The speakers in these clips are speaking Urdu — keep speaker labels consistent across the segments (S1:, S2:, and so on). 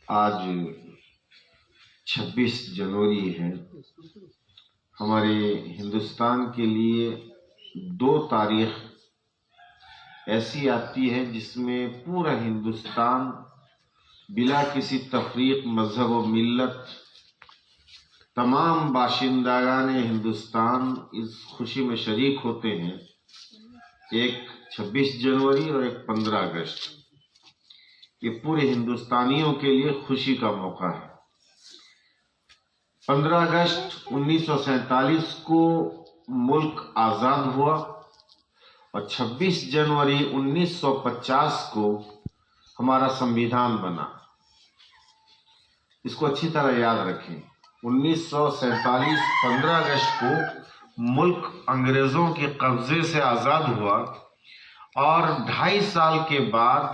S1: آج 26 جنوری ہے۔ ہمارے ہندوستان کے لیے 2 تاریخ ایسی آتی ہے جس میں پورا ہندوستان بلا کسی تفریق مذہب و ملت تمام باشندگان ہندوستان اس خوشی میں شریک ہوتے ہیں۔ ایک 26 جنوری اور ایک 15 اگست، یہ پورے ہندوستانیوں کے لیے خوشی کا موقع ہے۔ 15 اگست 1947 کو ملک آزاد ہوا اور 26 جنوری 1950 کو ہمارا سمویدھان بنا۔ اس کو اچھی طرح یاد رکھیں۔ 1947 15 اگست کو ملک انگریزوں کے قبضے سے آزاد ہوا اور 2.5 سال کے بعد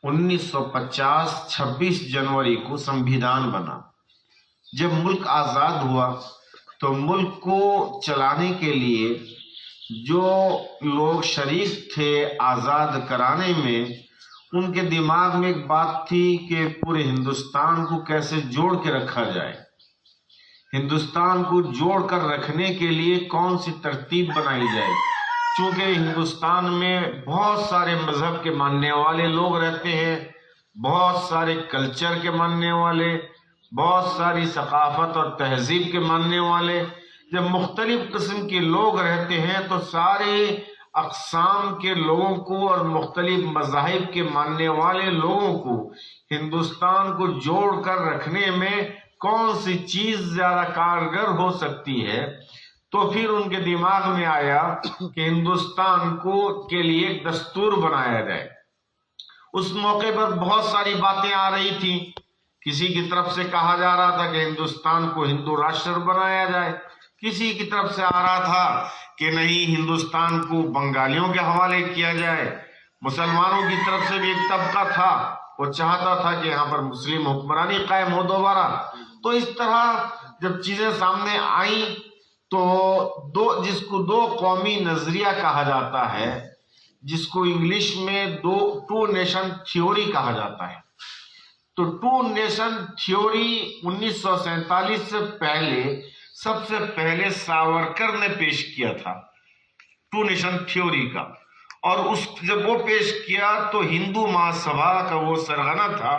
S1: 1950 26 جنوری کو سمویدھان بنا۔ جب ملک آزاد ہوا تو ملک کو چلانے کے لیے جو لوگ شریک تھے آزاد کرانے میں، ان کے دماغ میں ایک بات تھی کہ پورے ہندوستان کو کیسے جوڑ کے رکھا جائے۔ ہندوستان کو جوڑ کر رکھنے کے لیے کون سی ترتیب بنائی جائے۔ چونکہ ہندوستان میں بہت سارے مذہب کے ماننے والے لوگ رہتے ہیں، بہت سارے کلچر کے ماننے والے، بہت ساری ثقافت اور تہذیب کے ماننے والے۔ جب مختلف قسم کے لوگ رہتے ہیں تو سارے اقسام کے لوگوں کو اور مختلف مذاہب کے ماننے والے لوگوں کو ہندوستان کو جوڑ کر رکھنے میں کون سی چیز زیادہ کارگر ہو سکتی ہے، تو پھر ان کے دماغ میں آیا کہ ہندوستان کے لیے ایک دستور بنایا جائے۔ اس موقع پر بہت ساری باتیں آ رہی تھیں۔ کسی کی طرف سے کہا جا رہا تھا کہ ہندوستان کو ہندو راشٹر بنایا جائے، کسی کی طرف سے آ رہا تھا کہ نہیں ہندوستان کو بنگالیوں کے حوالے کیا جائے۔ مسلمانوں کی طرف سے بھی ایک طبقہ تھا، وہ چاہتا تھا کہ یہاں پر مسلم حکمرانی قائم ہو دوبارہ۔ تو اس طرح جب چیزیں سامنے آئیں تو جس کو 2 قومی نظریہ کہا جاتا ہے، جس کو انگلش میں 2 نیشن تھیوری کہا جاتا ہے، تو 2 نیشن تھیوری 1947 سے پہلے سب سے پہلے ساورکر نے پیش کیا تھا 2 نیشن تھیوری کا۔ اور جب وہ پیش کیا تو ہندو مہاسبھا کا وہ سرغنہ تھا،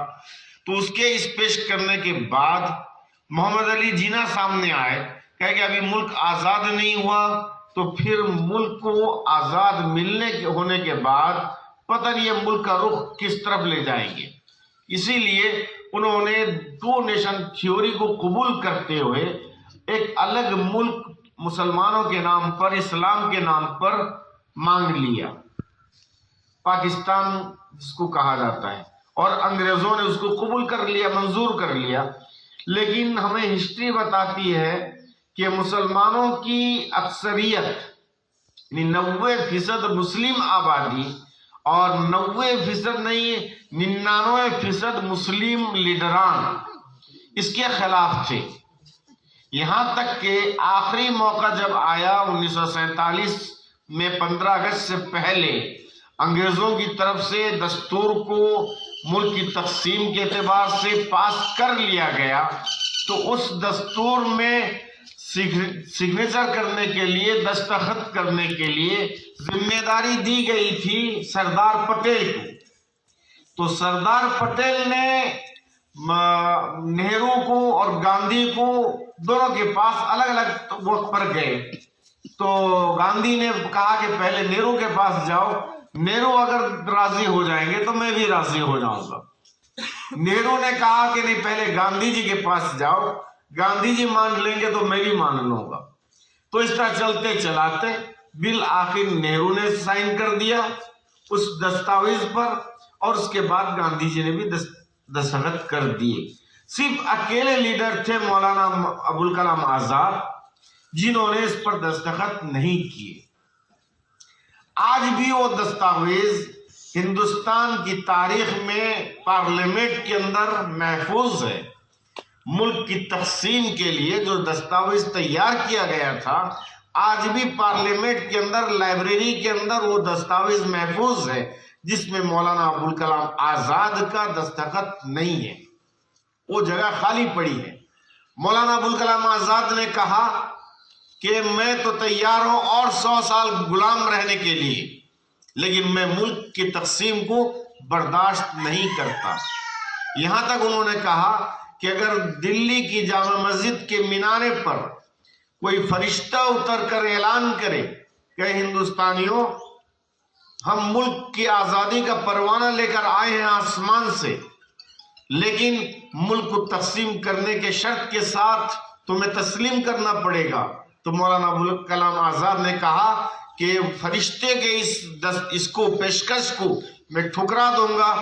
S1: تو اس کے اس پیش کرنے کے بعد محمد علی جناح سامنے آئے، کہے کہ ابھی ملک آزاد نہیں ہوا، تو پھر ملک کو آزاد ہونے کے بعد پتہ نہیں یہ ملک کا رخ کس طرف لے جائیں گے۔ اسی لیے انہوں نے 2 نیشن تھیوری کو قبول کرتے ہوئے ایک الگ ملک مسلمانوں کے نام پر، اسلام کے نام پر مانگ لیا، پاکستان جس کو کہا جاتا ہے، اور انگریزوں نے اس کو قبول کر لیا، منظور کر لیا۔ لیکن ہمیں ہسٹری بتاتی ہے کہ مسلمانوں کی اکثریت 90% مسلم آبادی اور 90% نہیں 99% مسلم لیڈران اس کے خلاف تھے۔ یہاں تک کہ آخری موقع جب آیا 1947 میں 15 اگست سے پہلے انگریزوں کی طرف سے دستور کو ملک کی تقسیم کے اعتبار سے پاس کر لیا گیا، تو اس دستور میں سگنیچر کرنے کے لیے، دستخط کرنے کے لیے ذمہ داری دی گئی تھی سردار پٹیل کو۔ تو سردار پٹیل نے نہرو کو اور گاندھی کو دونوں کے پاس الگ الگ وقت پر گئے۔ تو گاندھی نے کہا کہ پہلے نہرو کے پاس جاؤ، نہرو اگر راضی ہو جائیں گے تو میں بھی راضی ہو جاؤں گا۔ نہرو نے کہا کہ نہیں، پہلے گاندھی جی کے پاس جاؤ، گاندھی جی مان لیں گے تو میں بھی مان لوں گا۔ تو اس طرح چلتے چلاتے بالآخر نہرو نے سائن کر دیا اس دستاویز پر، اور اس کے بعد گاندھی جی نے بھی دستخط کر دیے۔ صرف اکیلے لیڈر تھے مولانا ابوالکلام آزاد، جنہوں نے اس پر دستخط نہیں کیے۔ آج بھی وہ دستاویز ہندوستان کی تاریخ میں پارلیمنٹ کے اندر محفوظ ہے۔ ملک کی تقسیم کے لیے جو دستاویز تیار کیا گیا تھا، آج بھی پارلیمنٹ کے اندر، لائبریری کے اندر وہ دستاویز محفوظ ہے، جس میں مولانا ابوالکلام آزاد کا دستخط نہیں ہے۔ وہ جگہ خالی پڑی ہے۔ مولانا ابوالکلام آزاد نے کہا کہ میں تو تیار ہوں اور 100 سال غلام رہنے کے لیے، لیکن میں ملک کی تقسیم کو برداشت نہیں کرتا۔ یہاں تک انہوں نے کہا کہ اگر دلی کی جامع مسجد کے مینارے پر کوئی فرشتہ اتر کر اعلان کرے کہ ہندوستانیوں، ہم ملک کی آزادی کا پروانہ لے کر آئے ہیں آسمان سے، لیکن ملک کو تقسیم کرنے کے شرط کے ساتھ تمہیں تسلیم کرنا پڑے گا، تو مولانا ابوالکلام آزاد نے کہا کہ فرشتے کے اس کو پیشکش کو میں ٹھکرا دوں گا،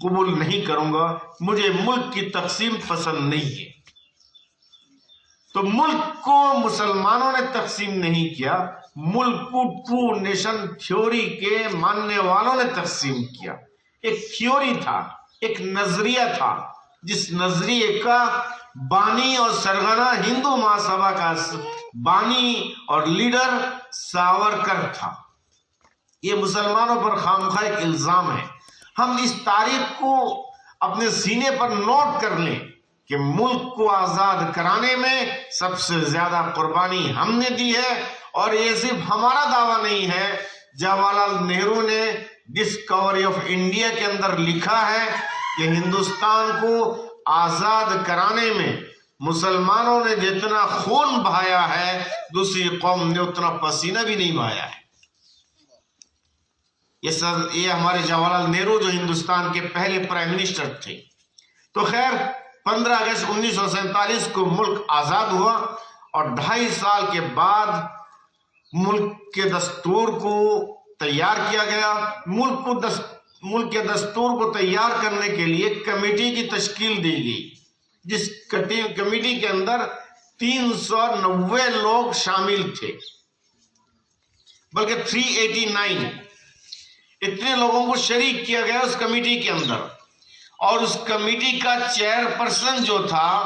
S1: قبول نہیں کروں گا، مجھے ملک کی تقسیم پسند نہیں ہے۔ تو ملک کو مسلمانوں نے تقسیم نہیں کیا، ملک کو ٹرو نیشن تھیوری کے ماننے والوں نے تقسیم کیا۔ ایک تھیوری تھا، ایک نظریہ تھا، جس نظریے کا بانی اور سرغنہ ہندو مہاسبھا کا بانی اور لیڈر ساورکر تھا۔ یہ مسلمانوں پر خامخواہ ایک الزام ہے۔ ہم اس تاریخ کو اپنے سینے پر نوٹ کر لیں کہ ملک کو آزاد کرانے میں سب سے زیادہ قربانی ہم نے دی ہے، اور یہ صرف ہمارا دعویٰ نہیں ہے۔ جواہر لال نہرو نے ڈسکوری آف انڈیا کے اندر لکھا ہے کہ ہندوستان کو آزاد کرانے میں مسلمانوں نے جتنا خون بہایا ہے، دوسری قوم نے اتنا پسینہ بھی نہیں بہایا ہے۔ یہ ہمارے جواہر لال نہرو جو ہندوستان کے پہلے پرائم منسٹر تھے۔ تو خیر 15 اگست 1947 کو ملک آزاد ہوا، اور 2.5 سال کے بعد ملک کے دستور کو تیار کیا گیا۔ ملک کے دستور کو تیار کرنے کے لیے ایک کمیٹی کی تشکیل دی گئی، جس کمیٹی کے اندر 390 لوگ شامل تھے، بلکہ 389 اتنے لوگوں کو شریک کیا گیا اس کمیٹی کے اندر۔ اور اس کمیٹی کا چیئر پرسن جو تھا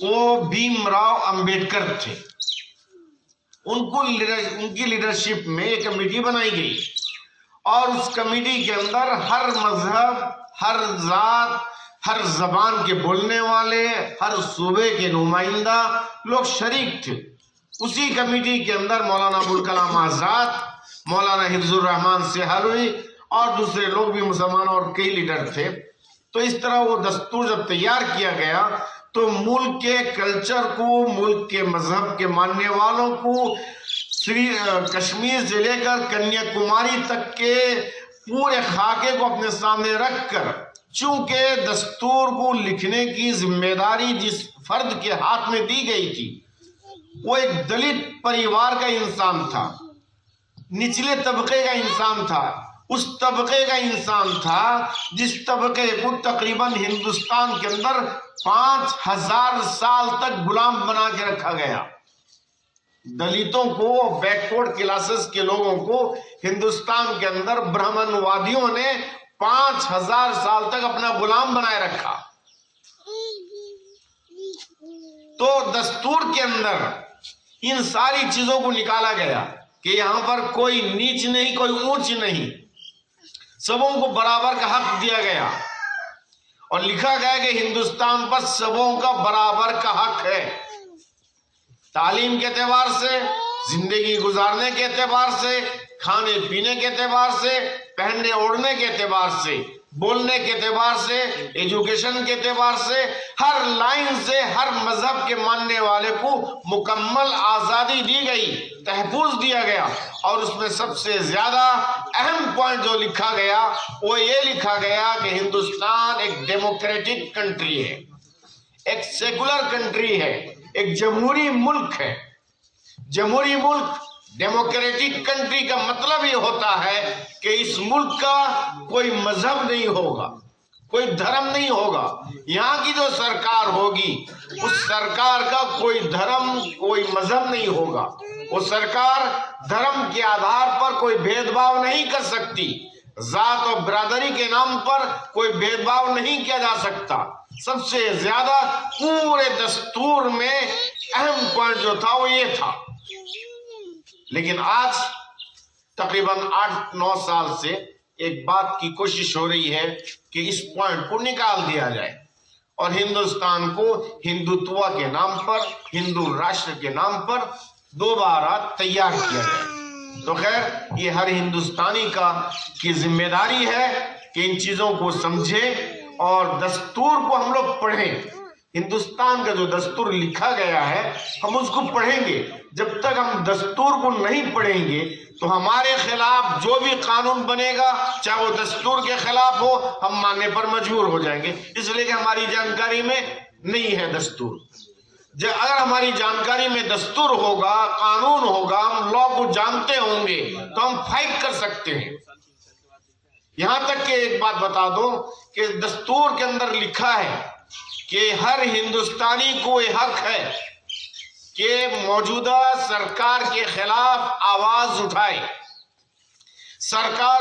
S1: وہ بھیم راؤ امبیڈکر تھے۔ ان کی لیڈرشپ میں ایک کمیٹی بنائی گئی، اور اس کمیٹی کے اندر ہر مذہب، ہر ذات، ہر زبان کے بولنے والے، ہر صوبے کے نمائندہ لوگ شریک تھے۔ اسی کمیٹی کے اندر مولانا ابوالکلام آزاد، مولانا حفظ الرحمان سہلوی اور دوسرے لوگ بھی مسلمان اور کئی لیڈر تھے۔ تو اس طرح وہ دستور جب تیار کیا گیا تو ملک کے کلچر کو، ملک کے مذہب کے ماننے والوں کو، کشمیر سے لے کر کنیا کماری تک کے پورے خاکے کو اپنے سامنے رکھ کر، چونکہ دستور کو لکھنے کی ذمہ داری جس فرد کے ہاتھ میں دی گئی تھی وہ ایک دلت پریوار کا انسان تھا، نچلے طبقے کا انسان تھا، اس طبقے کا انسان تھا جس طبقے کو تقریباً ہندوستان کے اندر 5000 سال تک غلام بنا کے رکھا گیا۔ دلتوں کو، بیکورڈ کلاسز کے لوگوں کو ہندوستان کے اندر برہمن وادیوں نے 5000 سال تک اپنا غلام بنائے رکھا۔ تو دستور کے اندر ان ساری چیزوں کو نکالا گیا کہ یہاں پر کوئی نیچ نہیں، کوئی اونچ نہیں، سبوں کو برابر کا حق دیا گیا، اور لکھا گیا کہ ہندوستان پر سبوں کا برابر کا حق ہے، تعلیم کے اعتبار سے، زندگی گزارنے کے اعتبار سے، کھانے پینے کے اعتبار سے، پہننے اوڑھنے کے اعتبار سے، بولنے کے اعتبار سے، ایجوکیشن کے اعتبار سے، ہر لائن سے ہر مذہب کے ماننے والے کو مکمل آزادی دی گئی، تحفظ دیا گیا۔ اور اس میں سب سے زیادہ اہم پوائنٹ جو لکھا گیا وہ یہ لکھا گیا کہ ہندوستان ایک ڈیموکریٹک کنٹری ہے، ایک سیکولر کنٹری ہے، ایک جمہوری ملک ہے۔ جمہوری ملک، ڈیموکریٹک کنٹری کا مطلب یہ ہوتا ہے کہ اس ملک کا کوئی مذہب نہیں ہوگا، کوئی دھرم نہیں ہوگا۔ یہاں کی جو سرکار ہوگی اس سرکار کا کوئی دھرم، کوئی مذہب نہیں ہوگا۔ وہ سرکار دھرم کے آدھار پر کوئی بھید بھاؤ نہیں کر سکتی، ذات اور برادری کے نام پر کوئی بھید بھاؤ نہیں کیا جا سکتا۔ سب سے زیادہ پورے دستور میں اہم پوائنٹ جو تھا وہ یہ تھا۔ لیکن آج تقریباً 8-9 سال سے ایک بات کی کوشش ہو رہی ہے کہ اس پوائنٹ کو نکال دیا جائے، اور ہندوستان کو ہندوتوا کے نام پر، ہندو راشٹر کے نام پر دوبارہ تیار کیا جائے۔ تو خیر یہ ہر ہندوستانی کی ذمہ داری ہے کہ ان چیزوں کو سمجھیں اور دستور کو ہم لوگ پڑھیں۔ ہندوستان کا جو دستور لکھا گیا ہے ہم اس کو پڑھیں گے۔ جب تک ہم دستور کو نہیں پڑھیں گے تو ہمارے خلاف جو بھی قانون بنے گا چاہے وہ دستور کے خلاف ہو، ہم ماننے پر مجبور ہو جائیں گے، اس لیے کہ ہماری جانکاری میں نہیں ہے دستور۔ اگر ہماری جانکاری میں دستور ہوگا، قانون ہوگا، ہم لا کو جانتے ہوں گے تو ہم فائٹ کر سکتے ہیں۔ یہاں تک کہ ایک بات بتا دو کہ دستور کے اندر لکھا ہے کہ ہر ہندوستانی کو یہ حق ہے کہ موجودہ سرکار کے خلاف آواز اٹھائے، سرکار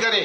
S1: کرے۔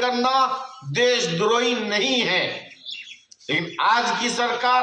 S1: کرنا دیش دروہی نہیں ہے، لیکن آج کی سرکار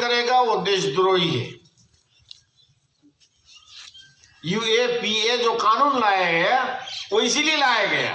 S1: کرے گا وہ دیش دروہی ہے۔ UAPA جو قانون لایا گیا وہ اسی لیے لایا گیا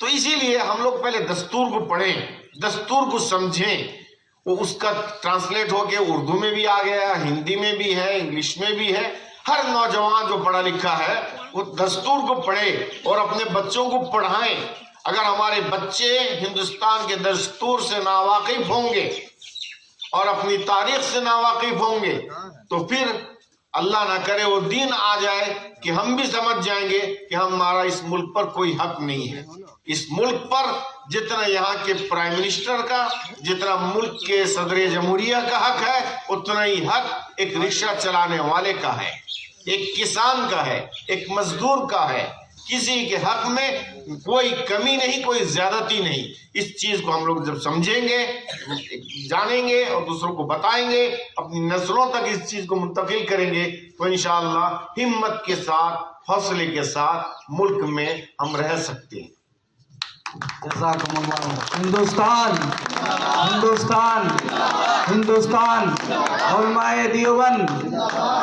S1: تو اسی لیے ہم لوگ پہلے دستور کو پڑھیں، دستور کو سمجھیں۔ وہ اس کا ٹرانسلیٹ ہو کے اردو میں بھی آ گیا، ہندی میں بھی ہے، انگلش میں بھی ہے۔ ہر نوجوان جو پڑھا لکھا ہے وہ دستور کو پڑھے اور اپنے بچوں کو پڑھائیں۔ اگر ہمارے بچے ہندوستان کے دستور سے ناواقف ہوں گے اور اپنی تاریخ سے ناواقف ہوں گے تو پھر اللہ نہ کرے وہ دن آ جائے کہ ہم بھی سمجھ جائیں گے کہ ہمارا اس ملک پر کوئی حق نہیں ہے۔ اس ملک پر جتنا یہاں کے پرائم منسٹر کا، جتنا ملک کے صدر جمہوریہ کا حق ہے، اتنا ہی حق ایک رکشہ چلانے والے کا ہے، ایک کسان کا ہے، ایک مزدور کا ہے۔ کسی کے حق میں کوئی کمی نہیں، کوئی زیادتی نہیں۔ اس چیز کو ہم لوگ جب سمجھیں گے، جانیں گے اور دوسروں کو بتائیں گے، اپنی نسلوں تک اس چیز کو منتقل کریں گے تو انشاءاللہ ہمت کے ساتھ، حوصلے کے ساتھ ملک میں ہم رہ سکتے ہیں۔
S2: جزاکم اللہ۔ ہندوستان ہندوستان ہندوستان علماء دیوبند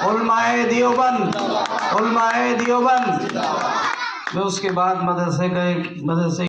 S2: علماء دیوبند علماء دیوبند۔ میں اس کے بعد مدرسے